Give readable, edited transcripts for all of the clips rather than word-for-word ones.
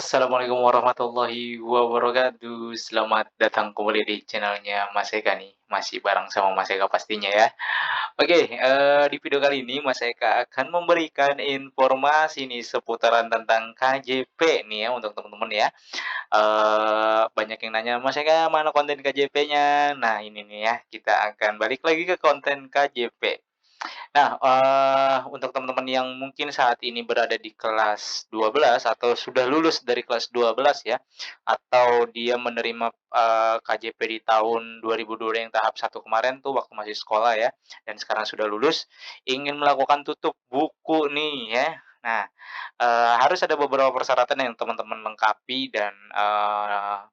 Assalamualaikum warahmatullahi wabarakatuh. Selamat datang kembali di channelnya Mas Eka nih, masih bareng sama Mas Eka pastinya ya. Oke, di video kali ini Mas Eka akan memberikan informasi nih seputaran tentang KJP nih ya untuk teman-teman ya. Banyak yang nanya, "Mas Eka mana konten KJP-nya?" Nah ini nih ya, kita akan balik lagi ke konten KJP. Nah, untuk teman-teman yang mungkin saat ini berada di kelas 12 atau sudah lulus dari kelas 12 ya, atau dia menerima, KJP di tahun 2002 yang tahap satu kemarin tuh waktu masih sekolah ya, dan sekarang sudah lulus, ingin melakukan tutup buku nih ya. Nah, harus ada beberapa persyaratan yang teman-teman lengkapi dan,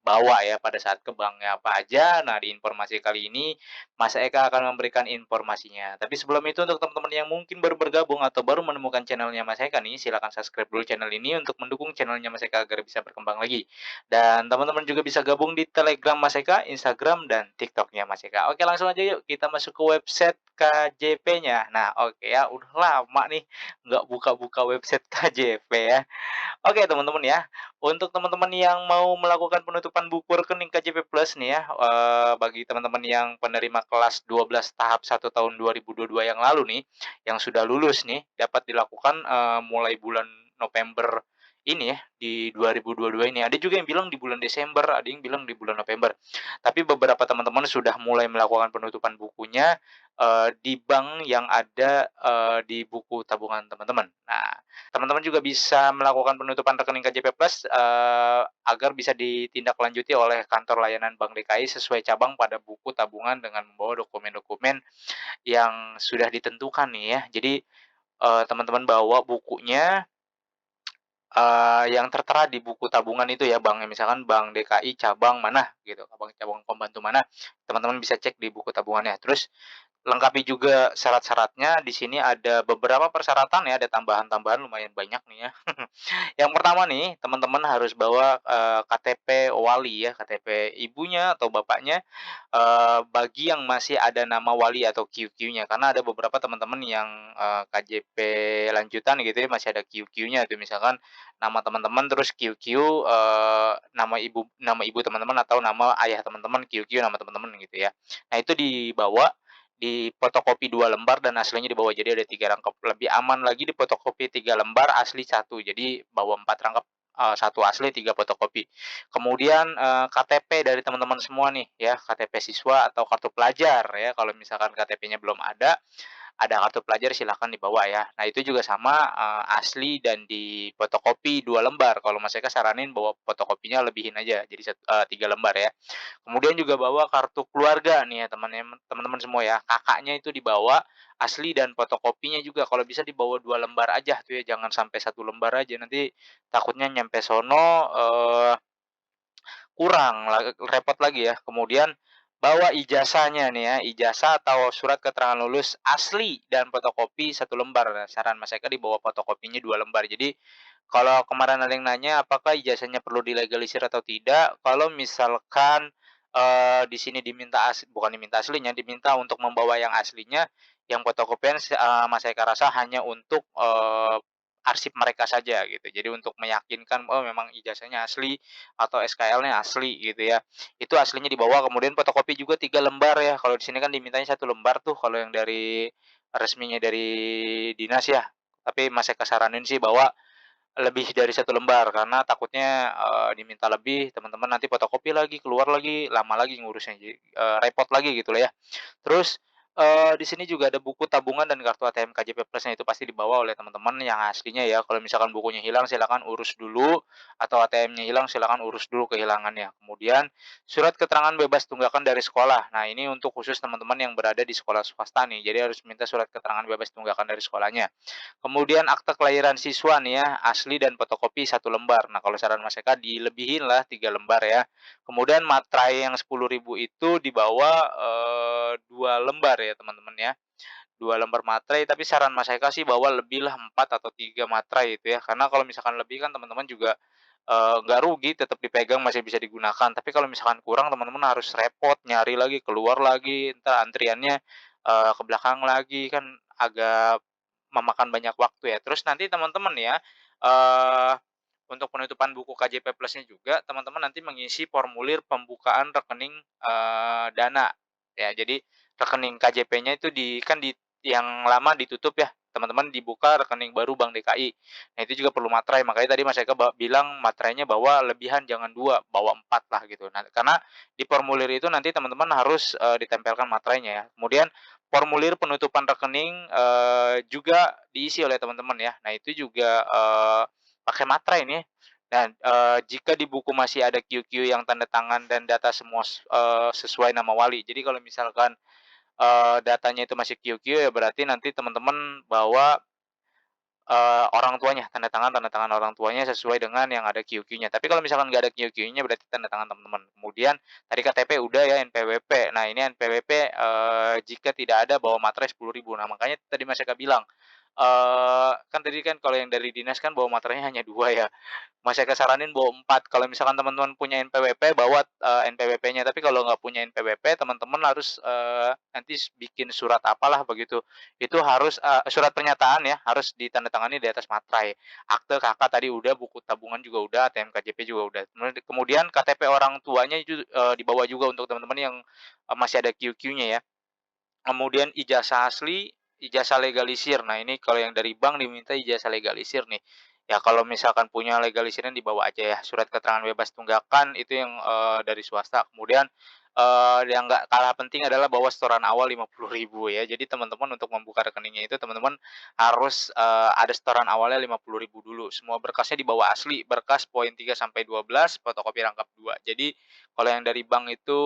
bawa ya pada saat ke banknya apa aja. Nah, di informasi kali ini Mas Eka akan memberikan informasinya. Tapi sebelum itu untuk teman-teman yang mungkin baru bergabung atau baru menemukan channelnya Mas Eka nih, silakan subscribe dulu channel ini untuk mendukung channelnya Mas Eka agar bisa berkembang lagi. Dan teman-teman juga bisa gabung di Telegram Mas Eka, Instagram, dan TikToknya Mas Eka. Oke, langsung aja yuk kita masuk ke website KJP-nya. Nah, oke ya, udah lama nih nggak buka-buka website KJP ya. Oke teman-teman ya, untuk teman-teman yang mau melakukan penutupan buku rekening KJP Plus nih ya, bagi teman-teman yang penerima kelas 12 tahap satu tahun 2022 yang lalu nih, yang sudah lulus nih, dapat dilakukan, mulai bulan November ini ya, di 2022 ini. Ada juga yang bilang di bulan Desember, ada yang bilang di bulan November. Tapi beberapa teman-teman sudah mulai melakukan penutupan bukunya, di bank yang ada, di buku tabungan teman-teman. Nah, teman-teman juga bisa melakukan penutupan rekening KJP Plus, agar bisa ditindaklanjuti oleh kantor layanan Bank DKI sesuai cabang pada buku tabungan dengan membawa dokumen-dokumen yang sudah ditentukan nih ya. Jadi, teman-teman bawa bukunya, yang tertera di buku tabungan itu ya, banknya misalkan Bank DKI cabang mana gitu, cabang pembantu mana, teman-teman bisa cek di buku tabungannya. Terus lengkapi juga syarat-syaratnya, di sini ada beberapa persyaratan ya, ada tambahan-tambahan lumayan banyak nih ya. Yang pertama nih, teman-teman harus bawa, KTP wali ya, KTP ibunya atau bapaknya, bagi yang masih ada nama wali atau QQ-nya. Karena ada beberapa teman-teman yang, KJP lanjutan gitu ya, masih ada QQ-nya tuh, misalkan nama teman-teman terus QQ, nama ibu teman-teman atau nama ayah teman-teman, QQ nama teman-teman gitu ya. Nah itu dibawa, difotokopi 2 lembar dan aslinya dibawa. Jadi ada 3 rangkap. Lebih aman lagi difotokopi 3 lembar, asli satu. Jadi bawa 4 rangkap, 1 asli, 3 fotokopi. Kemudian, KTP dari teman-teman semua nih ya, KTP siswa atau kartu pelajar ya, kalau misalkan KTP-nya belum ada kartu pelajar silahkan dibawa ya. Nah itu juga sama, asli dan difotokopi 2 lembar. Kalau Mas Eka saranin bawa fotokopinya lebihin aja, jadi 3 lembar ya. Kemudian juga bawa kartu keluarga nih ya teman-teman semua ya, kakaknya itu dibawa, asli dan fotokopinya juga kalau bisa dibawa 2 lembar aja tuh ya, jangan sampai 1 lembar aja, nanti takutnya nyampe sono, kurang repot lagi ya. Kemudian bawa ijazahnya nih ya, ijazah atau surat keterangan lulus asli dan fotokopi 1 lembar. Nah, saran Mas Eka dibawa fotokopinya 2 lembar. Jadi, kalau kemarin ada yang nanya apakah ijazahnya perlu dilegalisir atau tidak, kalau misalkan, di sini bukan diminta aslinya, diminta untuk membawa yang aslinya, yang fotokopian Mas Eka rasa hanya untuk, arsip mereka saja gitu. Jadi untuk meyakinkan, oh memang ijazahnya asli, atau SKL-nya asli gitu ya. Itu aslinya dibawa, kemudian fotokopi juga 3 lembar ya, kalau di sini kan dimintanya 1 lembar tuh kalau yang dari resminya dari dinas ya. Tapi Mas Eka saranin sih bawa lebih dari 1 lembar karena takutnya, diminta lebih, teman-teman nanti fotokopi lagi, keluar lagi, lama lagi ngurusnya, jadi, repot lagi gitu loh ya. Terus, di sini juga ada buku tabungan dan kartu ATM KJP Plusnya itu pasti dibawa oleh teman-teman yang aslinya ya. Kalau misalkan bukunya hilang silakan urus dulu, atau ATM-nya hilang silakan urus dulu kehilangannya. Kemudian surat keterangan bebas tunggakan dari sekolah. Nah, ini untuk khusus teman-teman yang berada di sekolah swasta nih, jadi harus minta surat keterangan bebas tunggakan dari sekolahnya. Kemudian akte kelahiran siswa nih ya, asli dan fotokopi 1 lembar. Nah, kalau saran Mas Eka dilebihin lah 3 lembar ya. Kemudian materai yang 10.000 itu dibawa, 2 lembar ya teman-teman ya, 2 lembar materai, tapi saran Mas Eka sih bawa lebih lah 4 atau 3 materai itu ya, karena kalau misalkan lebih kan teman-teman juga, nggak rugi, tetap dipegang masih bisa digunakan, tapi kalau misalkan kurang teman-teman harus repot nyari lagi, keluar lagi, entar antriannya, ke belakang lagi, kan agak memakan banyak waktu ya. Terus nanti teman-teman ya, eee untuk penutupan buku KJP Plus-nya juga teman-teman nanti mengisi formulir pembukaan rekening, Dana, ya. Jadi rekening KJP-nya itu yang lama ditutup ya, teman-teman dibuka rekening baru Bank DKI. Nah, itu juga perlu materai, makanya tadi Mas Eka bilang materainya bawa lebihan jangan 2 bawa 4 lah gitu. Nah, karena di formulir itu nanti teman-teman harus, ditempelkan materainya ya. Kemudian formulir penutupan rekening, juga diisi oleh teman-teman ya. Nah, itu juga, pakai materai nih. Dan, jika di buku masih ada QQ yang tanda tangan dan data semua sesuai nama wali. Jadi kalau misalkan, datanya itu masih QQ ya berarti nanti teman-teman bawa tanda tangan orang tuanya sesuai dengan yang ada QQ-nya. Tapi kalau misalkan nggak ada QQ-nya berarti tanda tangan teman-teman. Kemudian tadi KTP udah ya, NPWP. Nah, ini NPWP, jika tidak ada bawa materai 10.000. Nah, makanya tadi Mas Eka bilang, kan tadi kan kalau yang dari dinas kan bawa materainya hanya 2 ya. Mas Eka saranin bawa 4, kalau misalkan teman-teman punya NPWP bawa, NPWP-nya, tapi kalau nggak punya NPWP teman-teman harus, nanti bikin surat apalah begitu. Itu harus, surat pernyataan ya, harus ditandatangani di atas materai. Akte KK tadi udah, buku tabungan juga udah, ATM KJP juga udah. Kemudian KTP orang tuanya itu, dibawa juga untuk teman-teman yang, masih ada QQ-nya ya. Kemudian ijazah asli, ijazah legalisir. Nah, ini kalau yang dari bank diminta ijazah legalisir nih. Ya kalau misalkan punya legalisirnya dibawa aja ya. Surat keterangan bebas tunggakan itu yang, dari swasta. Kemudian, yang nggak kalah penting adalah bawa setoran awal 50.000 ya. Jadi teman-teman untuk membuka rekeningnya itu teman-teman harus, ada setoran awalnya 50.000 dulu. Semua berkasnya dibawa asli, berkas poin 3 sampai 12, fotokopi rangkap 2. Jadi kalau yang dari bank itu,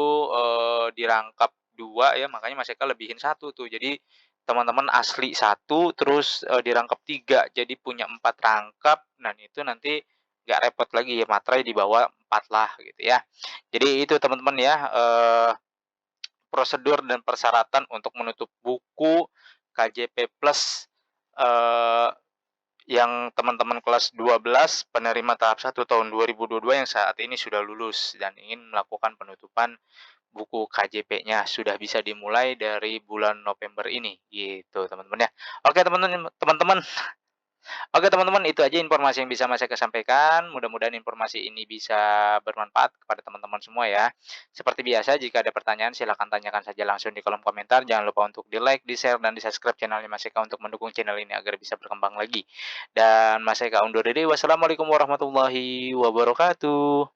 dirangkap 2 ya, makanya Mas Eka lebihin 1 tuh. Jadi teman-teman asli 1 terus, dirangkap 3 jadi punya 4 rangkap, dan itu nanti nggak repot lagi ya, materai dibawa 4 lah gitu ya. Jadi itu teman-teman ya, prosedur dan persyaratan untuk menutup buku KJP Plus, eee, yang teman-teman kelas 12 penerima tahap 1 tahun 2022 yang saat ini sudah lulus dan ingin melakukan penutupan buku KJP-nya sudah bisa dimulai dari bulan November ini, gitu teman-teman ya. Oke teman-teman oke teman-teman, itu aja informasi yang bisa Mas Eka sampaikan, mudah-mudahan informasi ini bisa bermanfaat kepada teman-teman semua ya. Seperti biasa jika ada pertanyaan silahkan tanyakan saja langsung di kolom komentar, jangan lupa untuk di-like, di-share, dan di-subscribe channelnya Mas Eka untuk mendukung channel ini agar bisa berkembang lagi. Dan Mas Eka undur diri, wassalamualaikum warahmatullahi wabarakatuh.